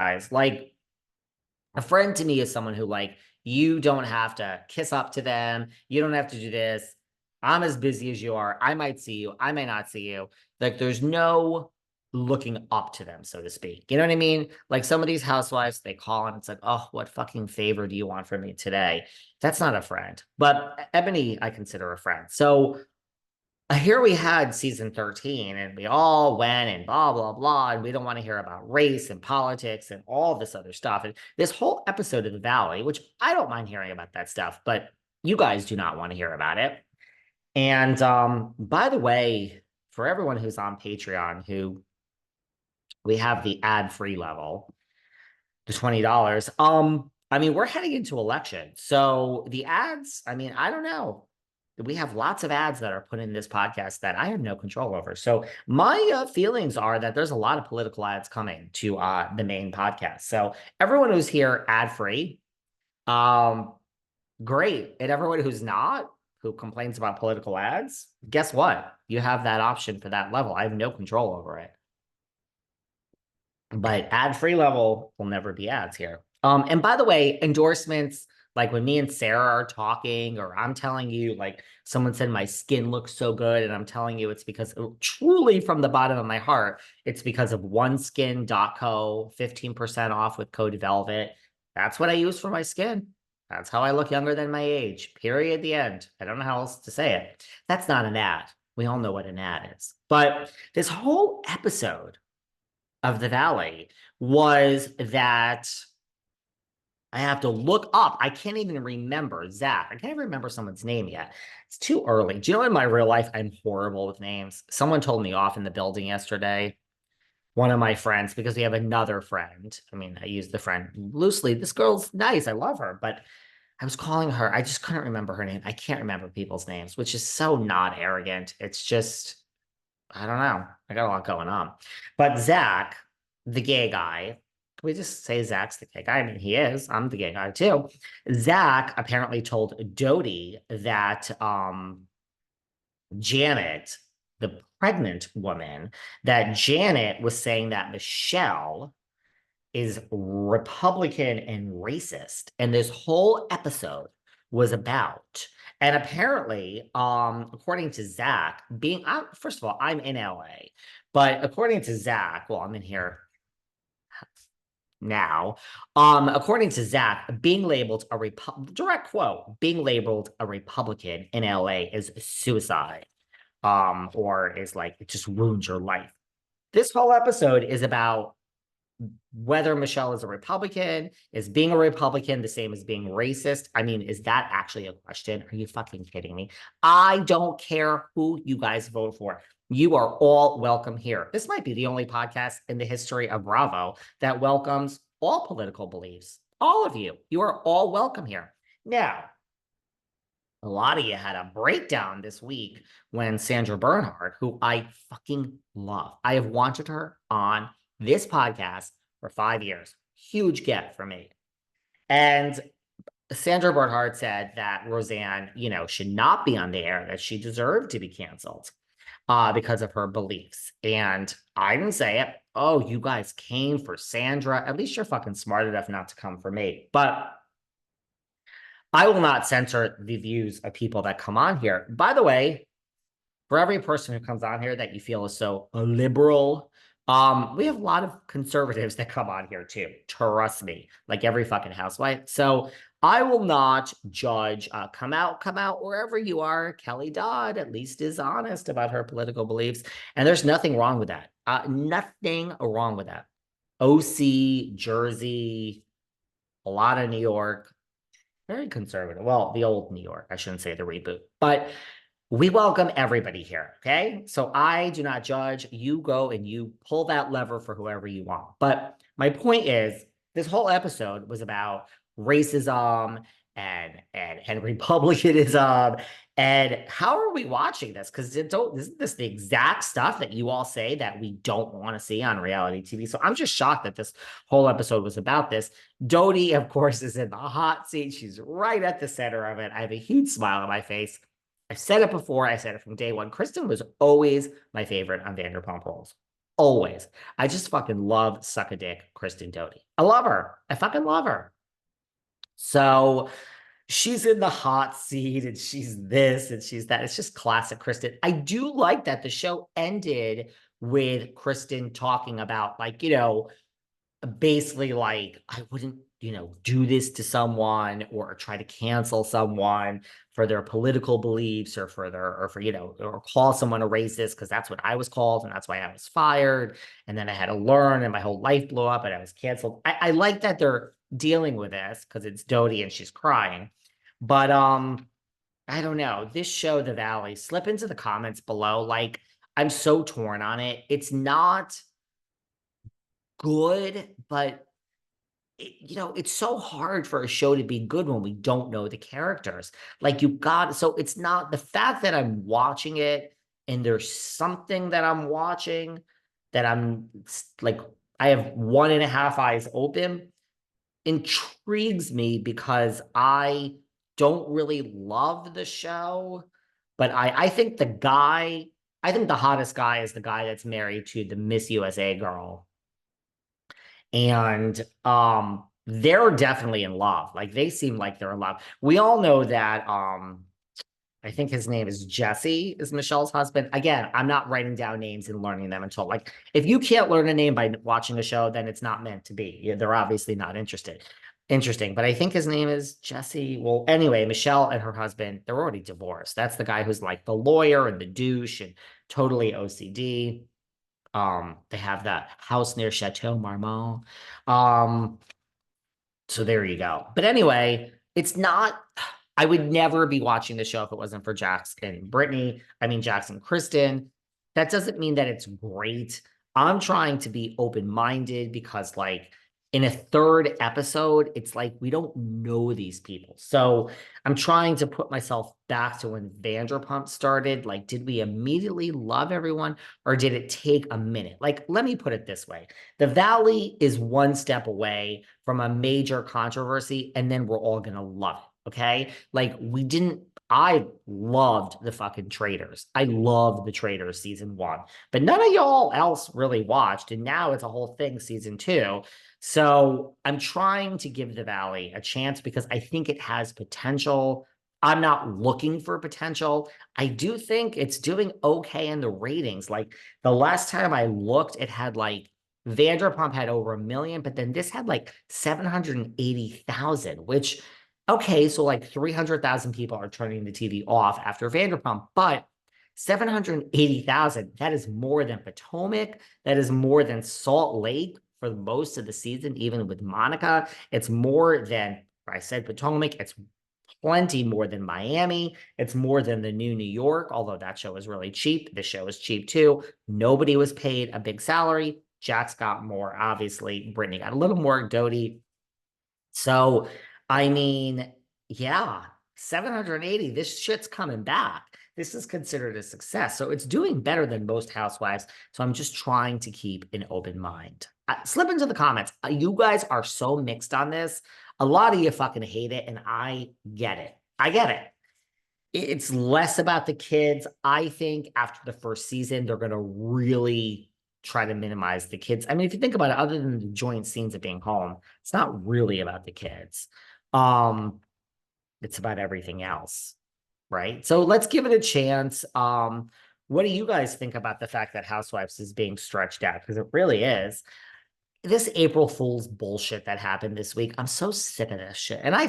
guys. Like, a friend to me is someone who, like, you don't have to kiss up to them. You don't have to do this. I'm as busy as you are. I might see you. I may not see you. Like, there's no looking up to them, so to speak. You know what I mean? Like, some of these housewives, they call and it's like, oh, what fucking favor do you want from me today? That's not a friend. But Ebony, I consider a friend. So here we had season 13 and we all went and blah blah blah, and we don't want to hear about race and politics and all this other stuff, and this whole episode of the Valley, which I don't mind hearing about that stuff, but you guys do not want to hear about it. And by the way, for everyone who's on Patreon, who we have the ad-free level, the $20, I mean, we're heading into election, so the ads, I mean, I don't know, we have lots of ads that are put in this podcast that I have no control over. So my feelings are that there's a lot of political ads coming to the main podcast. So everyone who's here ad free, um, great. And everyone who's not, who complains about political ads, guess what? You have that option for that level. I have no control over it. But ad free level will never be ads here. And by the way, endorsements, like when me and Sarah are talking, or I'm telling you, like someone said my skin looks so good, and I'm telling you it's because truly from the bottom of my heart, it's because of oneskin.co, 15% off with code Velvet. That's what I use for my skin. That's how I look younger than my age. Period. The end. I don't know how else to say it. That's not an ad. We all know what an ad is. But this whole episode of the Valley was that I have to look up. I can't even remember Zach. I can't even remember someone's name yet. It's too early. Do you know in my real life, I'm horrible with names? Someone told me off in the building yesterday. One of my friends, because we have another friend. I mean, I use the friend loosely. This girl's nice. I love her, but I was calling her. I just couldn't remember her name. I can't remember people's names, which is so not arrogant. It's just, I don't know. I got a lot going on. But Zach, the gay guy, can we just say Zach's the gay guy? I mean, he is. I'm the gay guy too. Zach apparently told Dodie that Janet, the pregnant woman, that Janet was saying that Michelle is Republican and racist. And this whole episode was about. And apparently, according to Zach, first of all, I'm in LA, but according to Zach, well, I'm in here now. According to Zach, being labeled direct quote, being labeled a Republican in LA is suicide, or is like, it just ruins your life. This whole episode is about whether Michelle is a Republican. Is being a Republican the same as being racist? I mean, is that actually a question? Are you fucking kidding me? I don't care who you guys vote for. You are all welcome here. This might be the only podcast in the history of Bravo that welcomes all political beliefs. All of you. You are all welcome here. Now, a lot of you had a breakdown this week when Sandra Bernhard, who I fucking love, I have wanted her on this podcast for 5 years. Huge get for me. And Sandra Bernhard said that Roseanne, should not be on the air, that she deserved to be canceled because of her beliefs. And I didn't say it. Oh, you guys came for Sandra. At least you're fucking smart enough not to come for me. But I will not censor the views of people that come on here. By the way, for every person who comes on here that you feel is so liberal, we have a lot of conservatives that come on here too. Trust me, like every fucking housewife. So I will not judge. Come out wherever you are. Kelly Dodd at least is honest about her political beliefs, and there's nothing wrong with that. Nothing wrong with that. OC, Jersey, a lot of New York, very conservative. Well, the old New York. I shouldn't say the reboot, but we welcome everybody here. Okay. So I do not judge. You go and you pull that lever for whoever you want. But my point is, this whole episode was about racism and republicanism. And how are we watching this? Because isn't this the exact stuff that you all say that we don't want to see on reality TV? So I'm just shocked that this whole episode was about this. Dodie, of course, is in the hot seat. She's right at the center of it. I have a huge smile on my face. I've said it before. I said it from day one. Kristin was always my favorite on Vanderpump Rules. always. I just fucking love suck a dick Kristen Doty. I love her. I fucking love her. So she's in the hot seat and she's this and she's that. It's just classic Kristen. I do like that the show ended with Kristen talking about, like, basically, like, I wouldn't, do this to someone or try to cancel someone for their political beliefs or for or call someone a racist, because that's what I was called and that's why I was fired. And then I had to learn and my whole life blew up and I was canceled. I like that they're dealing with this because it's Dodie and she's crying. But I don't know. This show, The Valley, slip into the comments below. Like, I'm so torn on it. It's not good, but it's so hard for a show to be good when we don't know the characters. Like, so it's not the fact that I'm watching it and there's something that I'm watching that like, I have 1.5 eyes open, intrigues me because I don't really love the show, but I think the hottest guy is the guy that's married to the Miss USA girl. And they're definitely in love. Like, they seem like they're in love. We all know that I think his name is Jesse, is Michelle's husband. Again, I'm not writing down names and learning them until, like, if you can't learn a name by watching a show, then it's not meant to be. Yeah, they're obviously not interesting, but I think his name is Jesse. Well, anyway, Michelle and her husband, they're already divorced. That's the guy who's like the lawyer and the douche and totally OCD. They have that house near Chateau Marmont. Um, so there you go. But anyway, it's not, I would never be watching the show if it wasn't for Jax and Brittany. I mean, Jax and Kristen. That doesn't mean that it's great. I'm trying to be open-minded because, like, in a third episode, it's like we don't know these people. So I'm trying to put myself back to when Vanderpump started. Like, did we immediately love everyone or did it take a minute? Like, let me put it this way. The Valley is one step away from a major controversy, and then we're all going to love it. Okay. Like, I loved the fucking Traitors. I loved the Traitors season 1, but none of y'all else really watched. And now it's a whole thing, season 2. So I'm trying to give the Valley a chance because I think it has potential. I'm not looking for potential. I do think it's doing okay in the ratings. Like, the last time I looked, it had like Vanderpump had over 1 million, but then this had like 780,000, which, okay, so like 300,000 people are turning the TV off after Vanderpump, but 780,000, that is more than Potomac. That is more than Salt Lake for most of the season, even with Monica. It's more than, I said Potomac, it's plenty more than Miami. It's more than the new New York, although that show is really cheap. This show is cheap too. Nobody was paid a big salary. Jax got more, obviously. Brittany got a little more, Dodie. So, I mean, yeah, 780, this shit's coming back. This is considered a success. So it's doing better than most housewives. So I'm just trying to keep an open mind. Slip into the comments. You guys are so mixed on this. A lot of you fucking hate it, and I get it. I get it. It's less about the kids. I think after the first season, they're going to really try to minimize the kids. I mean, if you think about it, other than the joint scenes of being home, it's not really about the kids. It's about everything else, right? So let's give it a chance. What do you guys think about the fact that Housewives is being stretched out? Because it really is. This April Fool's bullshit that happened this week, I'm so sick of this shit. And I